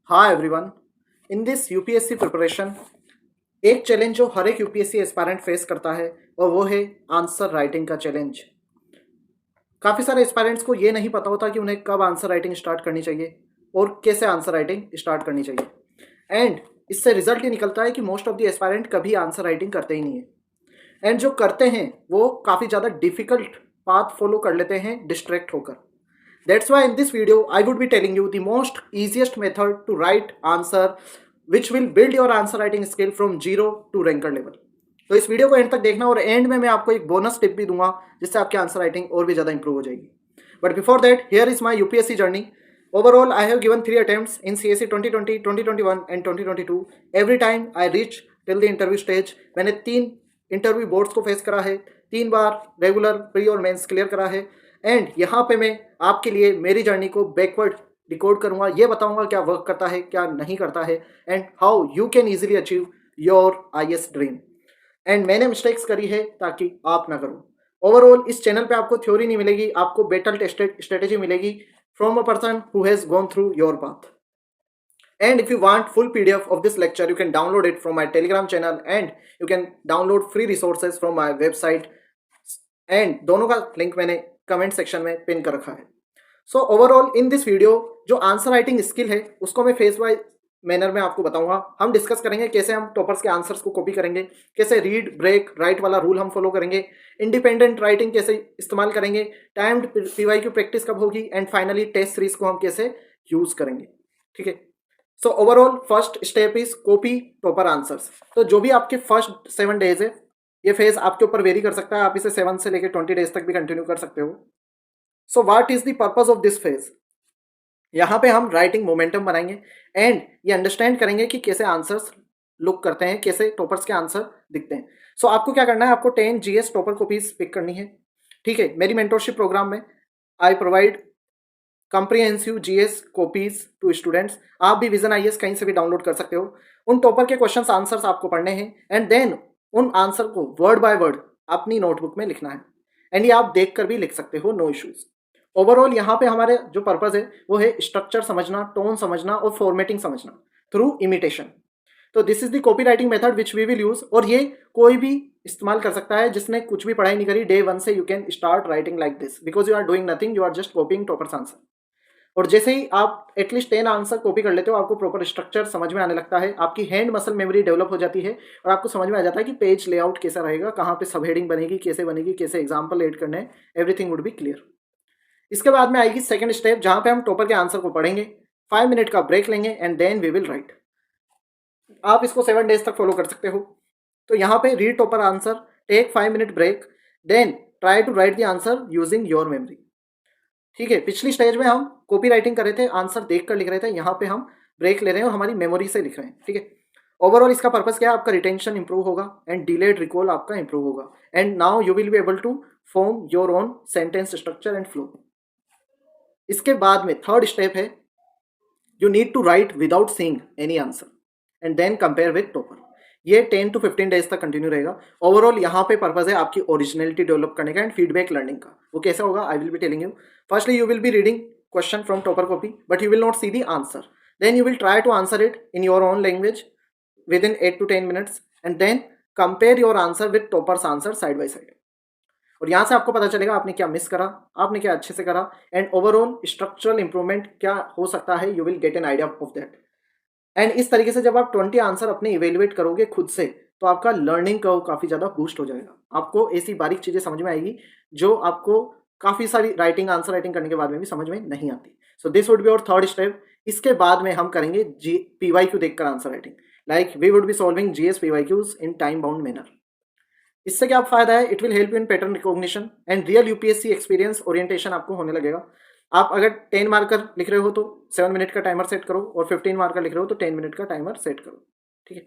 हाँ everyone, in this UPSC preparation एक challenge जो हर एक यूपीएससी एस्पायरेंट फेस करता है और वो है आंसर राइटिंग का चैलेंज। काफ़ी सारे एस्पायरेंट्स को ये नहीं पता होता कि उन्हें कब आंसर राइटिंग स्टार्ट करनी चाहिए और कैसे आंसर राइटिंग स्टार्ट करनी चाहिए। एंड इससे रिजल्ट ये निकलता है कि मोस्ट ऑफ द एस्पायरेंट कभी आंसर राइटिंग करते ही नहीं है। एंड जो करते हैं वो काफ़ी ज़्यादा डिफिकल्ट पाथ फॉलो कर लेते हैं डिस्ट्रैक्ट होकर। That's why in this video I would be telling you the most easiest method to write answer which will build your answer writing skill from zero to ranker level. तो इस video को and तक देखना और and में मैं आपको एक बोनस टिप भी दूंगा जिससे आपकी आंसर राइटिंग और भी ज़्यादा इंप्रूव हो जाएगी। But before that here is my UPSC journey. Overall, I have given 3 attempts in CSE 2020, 2021 and 2022. Every time I reach till the interview stage, मैंने 3 इंटरव्यू बोर्ड्स को फेस करा है, 3 बार रेगुलर प्री और मेंस क्लियर करा है। And यहाँ पे मैं आपके लिए मेरी जर्नी को बैकवर्ड डिकोड करूँगा, ये बताऊँगा क्या वर्क करता है क्या नहीं करता है and how you can easily achieve your IAS dream. And मैंने मिस्टेक्स करी है ताकि आप ना करो। ओवरऑल इस चैनल पे आपको थ्योरी नहीं मिलेगी, आपको बेटर टेस्टेड स्ट्रेटेजी मिलेगी from a person who has gone through your path. And if you want full PDF of this lecture, you can download it from my Telegram channel and you can download free resources from my website. And दोनों का link मैंने comment section में pin कर रखा है। So overall in this video जो answer writing skill है उसको मैं फेस वाइज मैनर में आपको बताऊंगा। हम डिस्कस करेंगे कैसे हम टॉपर्स के आंसर्स को कॉपी करेंगे, कैसे रीड ब्रेक राइट वाला रूल हम फॉलो करेंगे, इंडिपेंडेंट राइटिंग कैसे इस्तेमाल करेंगे, टाइम्ड पीवाईक्यू प्रैक्टिस कब होगी एंड फाइनली टेस्ट सीरीज को हम कैसे यूज करेंगे। ठीक है। So overall first step is copy proper answers. तो जो भी आपके फर्स्ट 7 डेज है, ये फेज आपके ऊपर वेरी कर सकता है, आप इसे 7 से लेकर 20 डेज तक भी कंटिन्यू कर सकते हो। So what is the purpose of this phase? यहाँ पे हम राइटिंग मोमेंटम बनाएंगे एंड ये अंडरस्टैंड करेंगे कि कैसे आंसर्स लुक करते हैं, कैसे टॉपर्स के आंसर दिखते हैं। सो आपको क्या करना है, आपको 10 जीएस टॉपर कॉपीज पिक करनी है। ठीक है। मेरी मेंटरशिप प्रोग्राम में I provide comprehensive GS copies to students. आप भी विजन आईएएस कहीं से भी डाउनलोड कर सकते हो। उन टॉपर के क्वेश्चंस आंसर्स आपको पढ़ने हैं एंड देन उन आंसर को वर्ड बाय वर्ड अपनी नोटबुक में लिखना है। एंड ये आप देख कर भी लिख सकते हो, नो इश्यूज। ओवरऑल यहाँ पे हमारे जो पर्पस है वो है स्ट्रक्चर समझना, टोन समझना और फॉर्मेटिंग समझना थ्रू इमिटेशन। तो this is the copy writing method which we will use. और ये कोई भी इस्तेमाल कर सकता है जिसने कुछ भी पढ़ाई नहीं करी। डे 1 से you can start writing like this because you are doing nothing, you are just copying toppers answer. और जैसे ही आप एटलीस्ट 10 आंसर कॉपी कर लेते हो, आपको प्रॉपर स्ट्रक्चर समझ में आने लगता है, आपकी हैंड मसल मेमोरी डेवलप हो जाती है और आपको समझ में आ जाता है कि पेज लेआउट कैसा रहेगा, कहाँ पे सब हेडिंग बनेगी, कैसे एग्जाम्पल ऐड करने हैं, एवरीथिंग वुड बी क्लियर। इसके बाद में आएगी सेकंड स्टेप जहाँ पे हम टॉपर के आंसर को पढ़ेंगे, 5 मिनट का ब्रेक लेंगे and then we will write. आप इसको 7 डेज तक फॉलो कर सकते हो। तो यहाँ पे read topper answer, take 5 minute break, then try to write the answer using your memory. ठीक है। पिछली स्टेज में हम कॉपी राइटिंग कर रहे थे, आंसर देख कर लिख रहे थे, यहाँ पे हम ब्रेक ले रहे हैं और हमारी मेमोरी से लिख रहे हैं। ठीक है। ओवरऑल इसका पर्पस क्या है, आपका रिटेंशन इंप्रूव होगा एंड डिलेड रिकॉल आपका इंप्रूव होगा and now you will be able to form your own sentence structure and flow. इसके बाद में थर्ड स्टेप है, you need to write without seeing any answer and then compare with topper. ये 10 to 15 days तक continue रहेगा। Overall यहाँ पे purpose है आपकी ओरिजिनलिटी डेवलप करने का एंड फीडबैक लर्निंग का। वो कैसे होगा, I will be telling you. Firstly you will be reading question from topper copy but you will not see the answer. Then you will try to answer it in your own language within 8 to 10 minutes and then compare your answer with toppers answer side by side. और यहाँ से आपको पता चलेगा आपने क्या miss करा, आपने क्या अच्छे से करा एंड ओवरऑल स्ट्रक्चरल इंप्रूवमेंट क्या हो सकता है, you will get an idea of that. And इस तरीके से जब आप 20 आंसर अपने इवेल्युएट करोगे खुद से तो आपका लर्निंग कर्व काफ़ी ज़्यादा बूस्ट हो जाएगा। आपको ऐसी बारीक चीज़ें समझ में आएगी जो आपको काफ़ी सारी राइटिंग आंसर राइटिंग करने के बाद में भी समझ में नहीं आती। So this would be our third step. इसके बाद में हम करेंगे पीवाईक्यू देखकर answer writing, like we would be solving GS PYQs in time bound manner. इससे क्या फायदा है, it will help you in pattern recognition and real UPSC experience orientation आपको होने लगेगा। आप अगर 10 मार्कर लिख रहे हो तो 7 मिनट का टाइमर सेट करो और 15 मार्कर लिख रहे हो तो 10 मिनट का टाइमर सेट करो। ठीक है।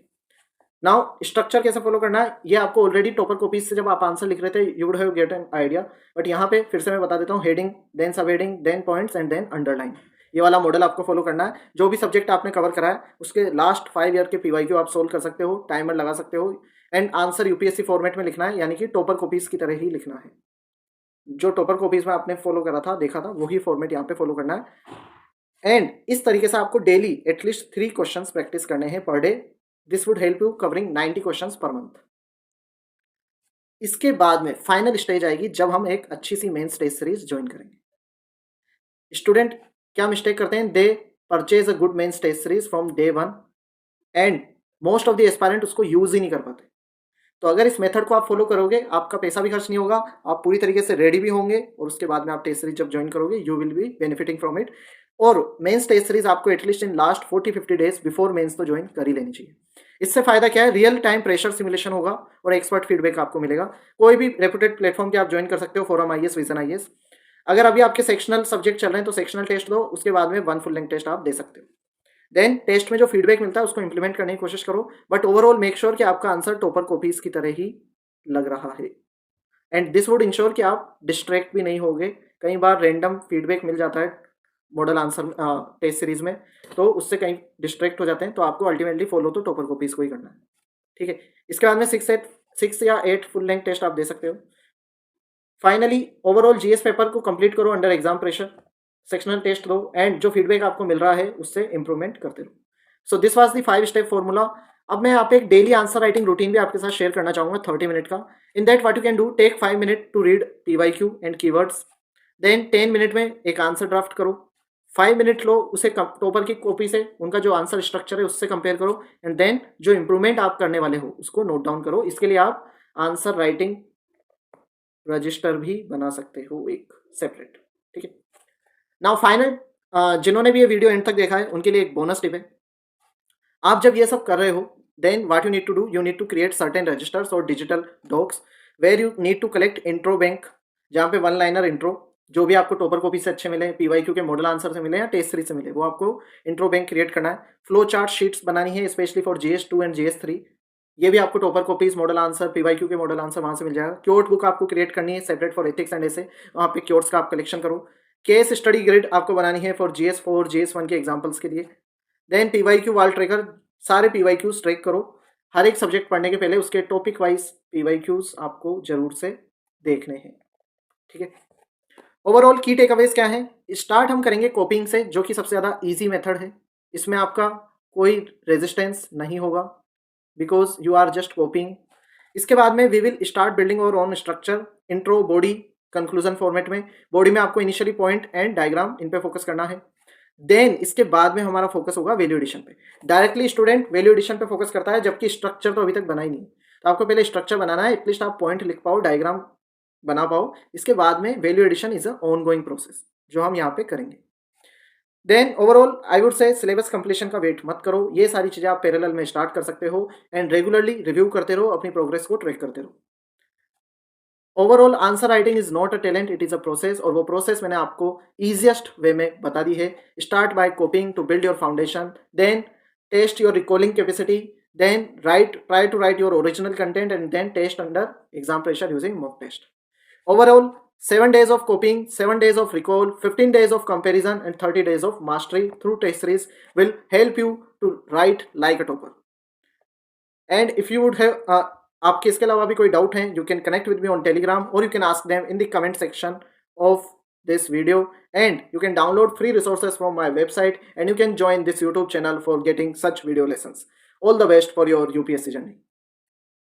नाउ स्ट्रक्चर कैसे फॉलो करना है ये आपको ऑलरेडी टॉपर कॉपीज से जब आप आंसर लिख रहे थे you would have get an idea, but यहाँ पे फिर से मैं बता देता हूँ, heading then sub heading then points and then underline. ये वाला मॉडल आपको फॉलो करना है। जो भी सब्जेक्ट आपने कवर करा है उसके लास्ट 5 ईयर के पीवाईक्यू आप सोल्व कर सकते हो, टाइमर लगा सकते हो एंड आंसर यूपीएससी फॉर्मेट में लिखना है, यानी कि टॉपर कॉपीज की तरह ही लिखना है। जो टॉपर कॉपीज में आपने फॉलो करा था, देखा था, वही फॉर्मेट यहाँ पे फॉलो करना है। एंड इस तरीके से आपको डेली एटलीस्ट 3 क्वेश्चंस प्रैक्टिस करने हैं per day. This would help you covering 90 questions per month. इसके बाद में फाइनल स्टेज आएगी जब हम एक अच्छी सी मेंस टेस्ट सीरीज ज्वाइन करेंगे. स्टूडेंट क्या मिस्टेक करते हैं? They purchase a good mains test series from day 1 and most of the aspirant उसको यूज ही नहीं कर पाते. तो अगर इस मेथड को आप फॉलो करोगे, आपका पैसा भी खर्च नहीं होगा, आप पूरी तरीके से रेडी भी होंगे और उसके बाद में आप टेस्ट सीरीज जब ज्वाइन करोगे you will be benefiting from it. और मेंस टेस्ट सीरीज आपको at least in last 40-50 days before mains तो ज्वाइन कर ही लेनी चाहिए. इससे फायदा क्या है? रियल टाइम प्रेशर सिमुलेशन होगा और एक्सपर्ट फीडबैक आपको मिलेगा. कोई भी रेपुटेड प्लेटफॉर्म के आप ज्वाइन कर सकते हो, फोरम आईएएस, विजन आईएएस. अगर अभी आपके सेक्शनल सब्जेक्ट चल रहे हैं तो सेक्शनल टेस्ट दो, उसके बाद में 1 फुल लेंथ टेस्ट आप दे सकते हो. देन टेस्ट में जो फीडबैक मिलता है उसको इंप्लीमेंट करने की कोशिश करो, बट ओवरऑल मेक श्योर कि आपका आंसर टॉपर कॉपीज की तरह ही लग रहा है. एंड दिस वुड इंश्योर कि आप डिस्ट्रैक्ट भी नहीं होगे. कई बार रैंडम फीडबैक मिल जाता है मॉडल आंसर टेस्ट सीरीज में, तो उससे कहीं डिस्ट्रैक्ट हो जाते हैं. तो आपको अल्टीमेटली फॉलो तो टॉपर कॉपीज को ही करना है. ठीक है. इसके बाद में 6 या 8 फुल लेंथ टेस्ट आप दे सकते हो. फाइनली ओवरऑल जीएस पेपर को कंप्लीट करो under exam pressure. Sectional test दो एंड जो फीडबैक आपको मिल रहा है उससे इंप्रूवमेंट करते रहो. So this was the 5 step formula. अब मैं यहाँ पे एक डेली आंसर राइटिंग रूटीन भी आपके साथ शेयर करना चाहूंगा 30 मिनट का. In that what you can do, take 5 minute to read PYQ and keywords. Then 10 minute में एक आंसर ड्राफ्ट करो. 5 मिनट लो उसे टॉपर की कॉपी से उनका जो आंसर स्ट्रक्चर है उससे कंपेयर करो. एंड देन जो इंप्रूवमेंट आप करने वाले हो उसको नोट डाउन करो. इसके लिए आप आंसर राइटिंग रजिस्टर भी बना सकते हो एक सेपरेट. ठीक है. नाउ फाइनल, जिन्होंने भी ये वीडियो एंड तक देखा है उनके लिए एक बोनस टिप है. आप जब ये सब कर रहे हो then what you need to do, you need to create certain registers और digital docs where you need to collect intro bank, जहाँ पे 1 लाइनर इंट्रो जो भी आपको टॉपर कॉपी से अच्छे मिले, पीवाईक्यू के मॉडल आंसर से मिले या टेस्ट सीरीज से मिले, वो आपको इंट्रो बैंक क्रिएट करना है. फ्लो चार्ट शीट्स बनानी है specially for GS2 and GS3. ये भी आपको topper copies, model answer, PYQ के मॉडल आंसर वहां से मिल जाएगा. क्योट बुक आपको क्रिएट करनी है सेपरेट फॉर एथिक्स एंड ऐसे, वहाँ पे क्योट्स का आप कलेक्शन करो. केस स्टडी ग्रिड आपको बनानी है फॉर GS4 GS1 के एग्जाम्पल्स के लिए. देन पीवाईक्यू वाल ट्रैकर, सारे पीवाईक्यूज ट्रैक करो. हर एक सब्जेक्ट पढ़ने के पहले उसके टॉपिक वाइज पीवाईक्यूज आपको जरूर से देखने हैं. ठीक है. ओवरऑल की टेकअवेज क्या है? स्टार्ट हम करेंगे कॉपिंग से, जो कि सबसे ज़्यादा इजी मेथड है. इसमें आपका कोई रेजिस्टेंस नहीं होगा because you are just copying. इसके बाद में we will start building our own structure, intro, body, conclusion format में. बॉडी में आपको इनिशियली पॉइंट एंड डायग्राम इन पे फोकस करना है. देन इसके बाद में हमारा फोकस होगा वैल्यू एडिशन पे. डायरेक्टली स्टूडेंट वैल्यू एडिशन पे फोकस करता है जबकि स्ट्रक्चर तो अभी तक बना ही नहीं. तो आपको पहले स्ट्रक्चर बनाना है, एटलीस्ट आप पॉइंट लिख पाओ, डायग्राम बना पाओ. इसके बाद में value addition is a ongoing process जो हम यहाँ पे करेंगे. Then overall I would say syllabus completion का वेट मत करो. ये सारी चीज़ें आप पैरेलल में स्टार्ट कर सकते हो एंड रेगुलरली रिव्यू करते रहो, अपनी प्रोग्रेस को ट्रैक करते रहो. Overall answer writing is not a talent, it is a process. और वो प्रोसेस मैंने आपको ईजिएस्ट वे में बता दी है. Start by copying to build your foundation, then test your recalling capacity, then try to write your original content and then test under exam pressure using mock test. Overall, 7 days of copying, 7 days of recall, 15 days of comparison and 30 days of mastery through test series will help you to write like a topper. And if you would have आपके इसके अलावा भी कोई doubt है, you can connect with me on Telegram or you can ask them in the comment section of this video, and you can download free resources from my website and you can join this YouTube channel for getting such video lessons. All the best for your UPSC journey.